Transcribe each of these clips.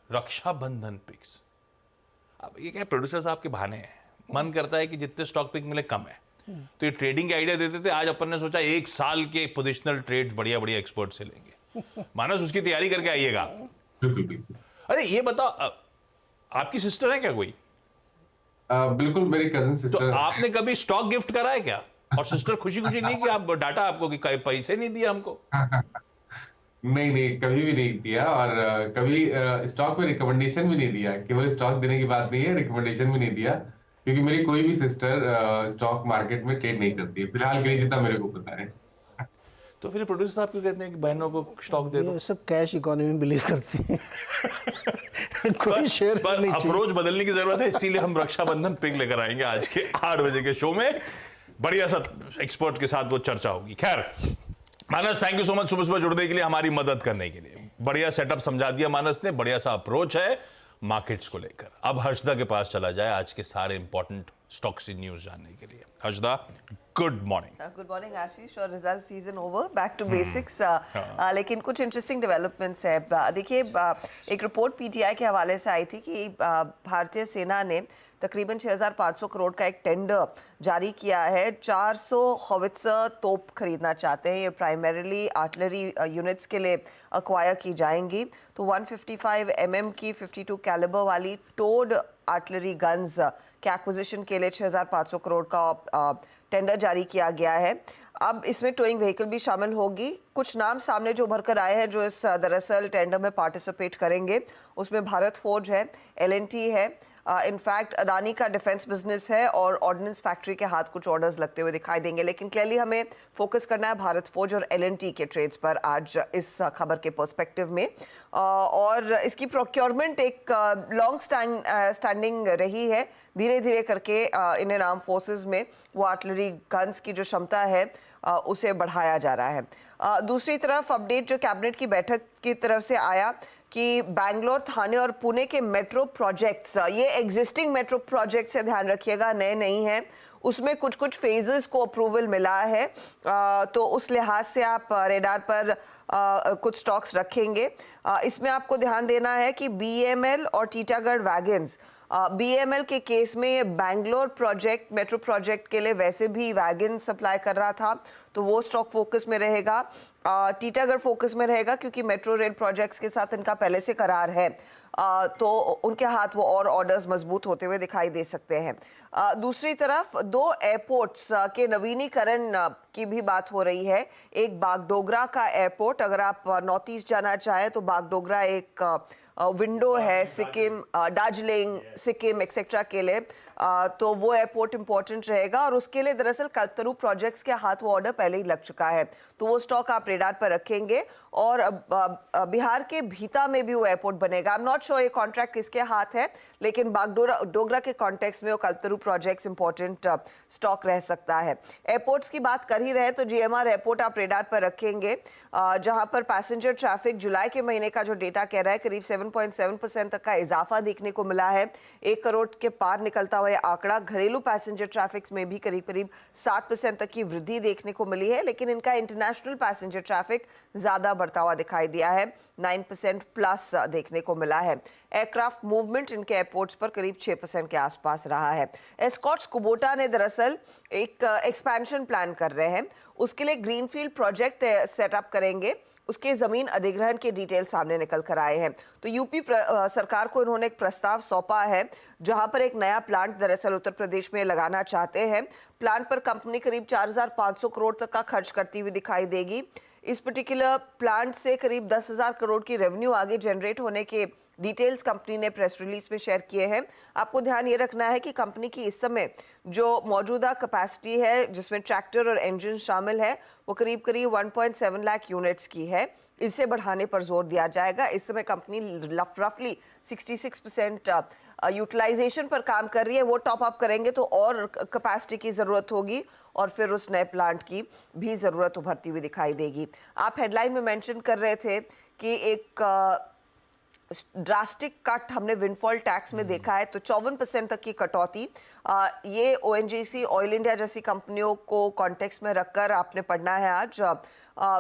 Rakshabandhan pics, अब ये क्या प्रोड्यूसर साहब के बहाने हैं, मन करता है कि जितने स्टॉक पिक मिले कम है, तो ये ट्रेडिंग के आइडिया देते थे। आज अपन ने सोचा 1 साल के पोजिशनल ट्रेड्स बढ़िया बढ़िया एक्सपर्ट से लेंगे। मानस उसकी तैयारी करके आइएगा। अरे ये बताओ, आपकी सिस्टर है क्या कोई? बिल्कुल, मेरी कजिन तो सिस्टर। आपने कभी स्टॉक गिफ्ट करा है क्या? और सिस्टर खुशी खुशी नहीं कि आप डाटा आपको कि पैसे नहीं दिए हमको? नहीं नहीं, कभी भी नहीं दिया। और कभी स्टॉक में रिकमेंडेशन भी नहीं दिया। केवल स्टॉक देने की बात नहीं है, रिकमेंडेशन भी नहीं दिया, क्योंकि मेरी कोई भी सिस्टर स्टॉक मार्केट में ट्रेड नहीं करती है, फिलहाल के लिए, जितना मेरे को पता है। तो फिर प्रोड्यूसर साहब क्यों कहते हैं कि बहनों को स्टॉक दे दो? ये सब कैश इकोनॉमी में बिलीव करते हैं। कोई शेयर पर नहीं चाहिए। अप्रोच बदलने की जरूरत है, इसीलिए हम रक्षाबंधन पिक लेकर आएंगे आज के 8 बजे के शो में। बढ़िया सा एक्सपर्ट के साथ वो चर्चा होगी। खैर मानस, थैंक यू सो मच सुबह सुबह जुड़ने के लिए, हमारी मदद करने के लिए। बढ़िया सेटअप समझा दिया मानस ने, बढ़िया सा अप्रोच है मार्केट्स को लेकर। अब हर्षदा के पास चला जाए आज के सारे इंपॉर्टेंट स्टॉक्स न्यूज जानने के लिए। Harshada, good morning. Good morning Ashish. और result season over, back to basics. लेकिन कुछ इंटरेस्टिंग डेवलपमेंट्स है। देखिए, एक रिपोर्ट पीटीआई के हवाले से आई थी कि भारतीय सेना ने तकरीबन 6,500 करोड़ का एक टेंडर जारी किया है। 400 हॉवित्जर तोप खरीदना चाहते हैं। ये प्राइमरीली आर्टिलरी यूनिट्स के लिए अक्वायर की जाएंगी। तो 155 mm की 52 कैलिबर वाली टोड आर्टिलरी गन्स के एक्विजिशन के लिए 6,500 करोड़ का टेंडर जारी किया गया है। अब इसमें टोइंग व्हीकल भी शामिल होगी। कुछ नाम सामने जो उभर कर आए हैं जो इस दरअसल टेंडर में पार्टिसिपेट करेंगे, उसमें भारत फोर्ज है, एलएनटी है, इनफैक्ट अदानी का डिफेंस बिजनेस है, और ऑर्डिनेंस फैक्ट्री के हाथ कुछ ऑर्डर्स लगते हुए दिखाई देंगे। लेकिन क्लियरली हमें फोकस करना है भारत फोर्ज और एलएनटी के ट्रेड्स पर आज इस खबर के पर्सपेक्टिव में। और इसकी प्रोक्योरमेंट एक लॉन्ग स्टैंडिंग रही है। धीरे धीरे करके इंडियन आर्म फोर्सेस में वो आर्टिलरी गन्स की जो क्षमता है उसे बढ़ाया जा रहा है। दूसरी तरफ अपडेट जो कैबिनेट की बैठक की तरफ से आया कि बैंगलोर, थाने और पुणे के मेट्रो प्रोजेक्ट्स, ये एग्जिस्टिंग मेट्रो प्रोजेक्ट्स से ध्यान रखिएगा, नए नहीं हैं, उसमें कुछ कुछ फेजेस को अप्रूवल मिला है। तो उस लिहाज से आप रेडार पर कुछ स्टॉक्स रखेंगे। इसमें आपको ध्यान देना है कि बीएमएल और टीटागढ़ वैगन्स, बीएमएल के केस में ये बैंगलोर प्रोजेक्ट, मेट्रो प्रोजेक्ट के लिए वैसे भी वैगन सप्लाई कर रहा था, तो वो स्टॉक फोकस में रहेगा। टीटागढ़ फोकस में रहेगा क्योंकि मेट्रो रेल प्रोजेक्ट्स के साथ इनका पहले से करार है, तो उनके हाथ वो और ऑर्डर्स मजबूत होते हुए दिखाई दे सकते हैं। दूसरी तरफ 2 एयरपोर्ट्स के नवीनीकरण की भी बात हो रही है। एक बागडोगरा का एयरपोर्ट, अगर आप नॉर्थ ईस्ट जाना चाहें तो बागडोगरा एक विंडो है सिक्किम, दार्जिलिंग, सिक्किम एक्सेट्रा के लिए, तो वो एयरपोर्ट इंपॉर्टेंट रहेगा। और उसके लिए दरअसल कल्पतरू प्रोजेक्ट्स के हाथ वो ऑर्डर पहले ही लग चुका है, तो वो स्टॉक आप रेडार पर रखेंगे। और बिहार के भीता में भी वो एयरपोर्ट बनेगा। आई एम नॉट श्योर ये कॉन्ट्रैक्ट किसके हाथ है, लेकिन बागडोगरा के कॉन्टेक्स्ट में वो कल्पतरू प्रोजेक्ट्स इंपॉर्टेंट स्टॉक रह सकता है। एयरपोर्ट्स की बात कर ही रहे तो जीएमआर एयरपोर्ट आप रेडार पर रखेंगे, जहां पर पैसेंजर ट्रैफिक जुलाई के महीने का जो डेटा कह रहा है करीब 7.7% तक का इजाफा देखने को मिला है। 1 करोड़ के पार निकलता हुआ आंकड़ा। घरेलू पैसेंजर ट्रैफिक में भी करीब करीब 7% तक की वृद्धि देखने को मिली है, लेकिन इनका इंटरनेशनल पैसेंजर ट्रैफिक ज्यादा बढ़ता हुआ दिखाई दिया है, 9% प्लस देखने को मिला है। एयरक्राफ्ट मूवमेंट इनके एयरपोर्ट्स पर करीब 6% के आसपास रहा है। एस्कॉर्ट्स कुबोटा ने दरअसल एक एक्सपेंशन प्लान कर रहे हैं, उसके लिए ग्रीनफील्ड प्रोजेक्ट सेटअप करेंगे। उसके जमीन अधिग्रहण के डिटेल सामने निकल कर आए हैं। तो यूपी सरकार को इन्होंने एक प्रस्ताव सौंपा है, जहां पर एक नया प्लांट दरअसल उत्तर प्रदेश में लगाना चाहते हैं। प्लांट पर कंपनी करीब 4,500 करोड़ तक का खर्च करती हुई दिखाई देगी। इस पर्टिकुलर प्लांट से करीब 10,000 करोड़ की रेवेन्यू आगे जनरेट होने के डिटेल्स कंपनी ने प्रेस रिलीज में शेयर किए हैं। आपको ध्यान ये रखना है कि कंपनी की इस समय जो मौजूदा कैपेसिटी है, जिसमें ट्रैक्टर और इंजन शामिल है, वो करीब करीब 1.7 लाख यूनिट्स की है। इसे बढ़ाने पर जोर दिया जाएगा। इस समय कंपनी रफली 66% यूटिलाइजेशन पर काम कर रही है। वो टॉप अप करेंगे तो और कैपेसिटी की ज़रूरत होगी, और फिर उस नए प्लांट की भी ज़रूरत उभरती हुई दिखाई देगी। आप हेडलाइन में मेंशन कर रहे थे कि एक ड्रास्टिक कट हमने विंडफॉल टैक्स में देखा है, तो 54% तक की कटौती। ये ओएनजीसी, ऑयल इंडिया जैसी कंपनियों को कॉन्टेक्स्ट में रखकर आपने पढ़ना है आज।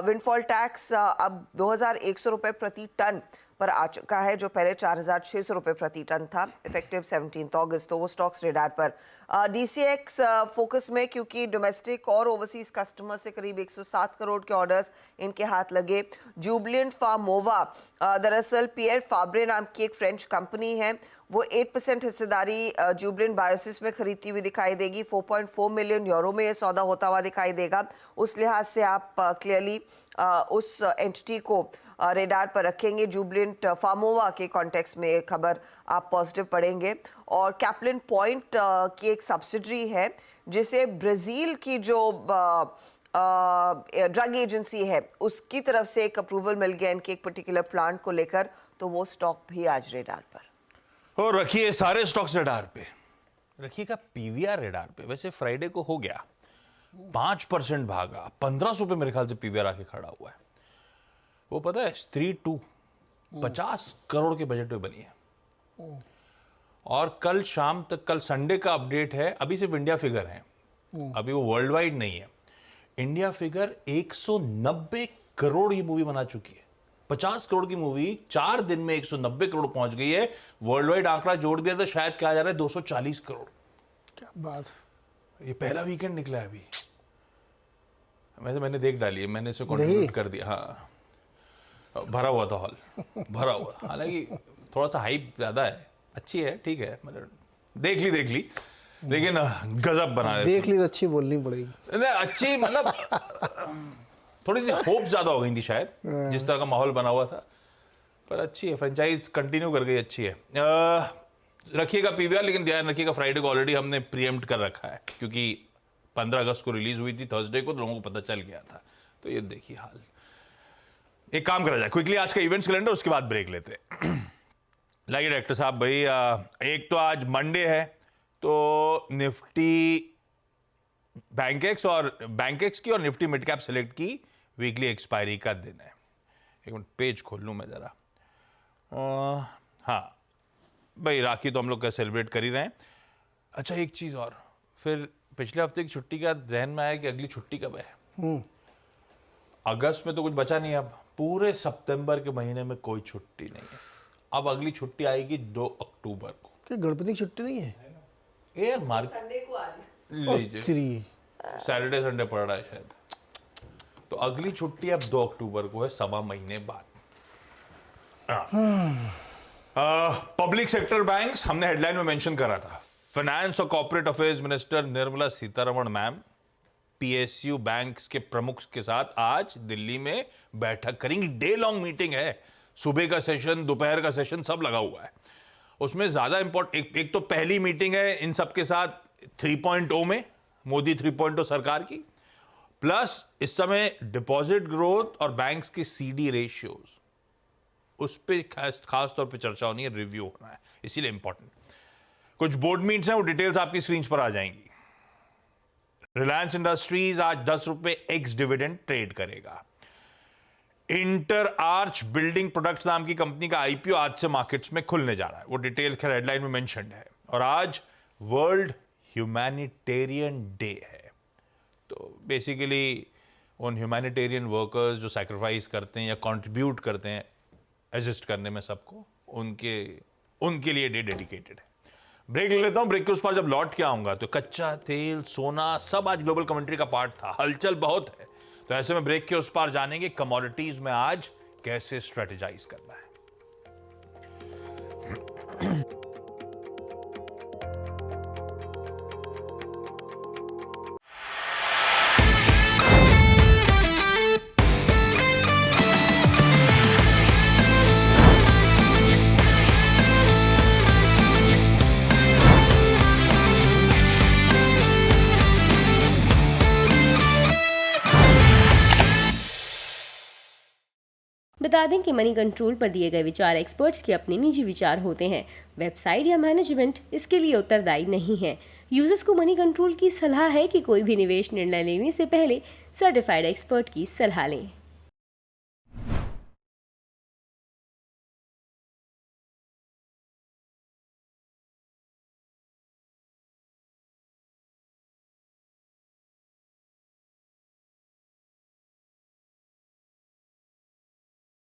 विंडफॉल टैक्स अब 2,100 रुपये प्रति टन पर आ चुका है, जो पहले 4,600 रुपये प्रति टन था, इफेक्टिव 17 अगस्त। तो वो स्टॉक्स रेडार पर। DCX फोकस में, क्योंकि डोमेस्टिक और ओवरसीज कस्टमर से करीब 107 करोड़ के ऑर्डर्स इनके हाथ लगे। जुबिलेंट फार्मोवा दरअसल पियर फाब्रे नाम की एक फ्रेंच कंपनी है, वो 8% हिस्सेदारी जुबिलेंट बायोसिस में खरीदती हुई दिखाई देगी। 4.4 मिलियन यूरो में ये सौदा होता हुआ दिखाई देगा। उस लिहाज से आप क्लियरली उस एंटिटी को रेडार पर रखेंगे। जुबिलेंट फार्मोवा के कॉन्टेक्स्ट में खबर आप पॉजिटिव पढ़ेंगे। और कैप्लिन पॉइंट की एक सब्सिडरी है, जिसे ब्राज़ील की जो ड्रग एजेंसी है उसकी तरफ से एक अप्रूवल मिल गया इनके एक पर्टिकुलर प्लांट को लेकर, तो वो स्टॉक भी आज रेडार पर। और रखिए सारे स्टॉक्स रेडार पे, रखिएगा पीवीआर रेडार पे। वैसे फ्राइडे को हो गया 5% भागा, 1500 पे मेरे ख्याल से पीवीआर आके खड़ा हुआ है। वो पता है स्त्री 2 50 करोड़ के बजट पे बनी है। और कल शाम तक, कल संडे का अपडेट है, अभी सिर्फ इंडिया फिगर है, अभी वो वर्ल्ड वाइड नहीं है। इंडिया फिगर 190 करोड़ की मूवी बना चुकी है। 50 करोड़ की मूवी 4 दिन में 190 करोड़ पहुंच गई है। वर्ल्ड वाइड आंकड़ा जोड़ दिया तो शायद क्या जा रहा है 240 करोड़। क्या बात। ये पहला वीकेंड निकला है अभी। मैंने देख डाली है, मैंने इसे कंट्रीब्यूट कर दिया। हाँ, भरा हुआ था हॉल, भरा हुआ। हालांकि थोड़ा सा हाइप ज्यादा है, अच्छी है, ठीक है, मतलब देख ली, लेकिन गजब बना देख ली तो अच्छी बोलनी पड़ेगी। नहीं, अच्छी मतलब थोड़ी सी होप ज्यादा हो गई थी शायद, जिस तरह का माहौल बना हुआ था, पर अच्छी है। फ्रेंचाइज कंटिन्यू कर गई, अच्छी है। रखिएगा पीवीआर, लेकिन ध्यान रखिएगा फ्राइडे को ऑलरेडी हमने प्रीएम्प्ट कर रखा है, क्योंकि 15 अगस्त को रिलीज हुई थी, थर्सडे को, तो लोगों को पता चल गया था। तो ये देखिए हाल। एक काम करा जाए क्विकली, आज का इवेंट्स कैलेंडर, उसके बाद ब्रेक लेते हैं। लाइए डायरेक्टर साहब भाई, एक तो आज मंडे है, तो निफ्टी बैंकेक्स की और निफ्टी मिड कैप सेलेक्ट की वीकली एक्सपायरी का दिन है। एक मिनट पेज खोल लूं मैं जरा। हाँ भाई, राखी तो हम लोग का सेलिब्रेट कर ही रहे हैं। अच्छा एक चीज और, फिर पिछले हफ्ते की छुट्टी का ध्यान में आया कि अगली छुट्टी कब है। अगस्त में तो कुछ बचा नहीं, अब पूरे सितंबर के महीने में कोई छुट्टी नहीं है। अब अगली छुट्टी आएगी 2 अक्टूबर को। क्या गणपति की छुट्टी नहीं है? एयर मार्क संडे को आ लीजिए, सैटरडे संडे पड़ रहा है शायद। तो अगली छुट्टी अब 2 अक्टूबर को है, 1.25 महीने बाद। पब्लिक सेक्टर बैंक्स हमने हेडलाइन में मेंशन करा था। फाइनेंस और corporate affairs minister Nirmala Sitharaman ma'am PSU banks के प्रमुख के साथ आज दिल्ली में बैठक करेंगी। डे लॉन्ग मीटिंग है, सुबह का सेशन, दोपहर का सेशन, सब लगा हुआ है। उसमें ज्यादा इंपॉर्टेंट एक तो पहली मीटिंग है इन सबके साथ 3.0 में, मोदी 3.0 सरकार की, प्लस इस समय डिपॉजिट ग्रोथ और बैंक्स की सीडी रेशियोज, उस पर खास तौर पे चर्चा होनी है, रिव्यू होना है, इसीलिए इंपॉर्टेंट। कुछ बोर्ड मीट्स हैं, वो डिटेल्स आपकी स्क्रीन पर आ जाएंगी। रिलायंस इंडस्ट्रीज आज 10 रुपए एक्स डिविडेंड ट्रेड करेगा। इंटर आर्च बिल्डिंग प्रोडक्ट्स नाम की कंपनी का आईपीओ आज से मार्केट्स में खुलने जा रहा है, वो डिटेल खैर हेडलाइन में मेंशन्ड है। और आज वर्ल्ड ह्यूमैनिटेरियन डे है, तो बेसिकली उन ह्यूमैनिटेरियन वर्कर्स जो सैक्रिफाइस करते हैं या कंट्रीब्यूट करते हैं असिस्ट करने में सबको, उनके लिए डे डेडिकेटेड है। ब्रेक ले लेता हूं, ब्रेक के उस पर जब लौट के आऊंगा तो कच्चा तेल, सोना, सब आज ग्लोबल कमेंट्री का पार्ट था, हलचल बहुत है। तो ऐसे में ब्रेक के उस पार जानेंगे कमोडिटीज में आज कैसे स्ट्रेटेजाइज करना है। बता दें कि मनी कंट्रोल पर दिए गए विचार एक्सपर्ट्स के अपने निजी विचार होते हैं। वेबसाइट या मैनेजमेंट इसके लिए उत्तरदायी नहीं है। यूजर्स को मनी कंट्रोल की सलाह है कि कोई भी निवेश निर्णय लेने से पहले सर्टिफाइड एक्सपर्ट की सलाह लें।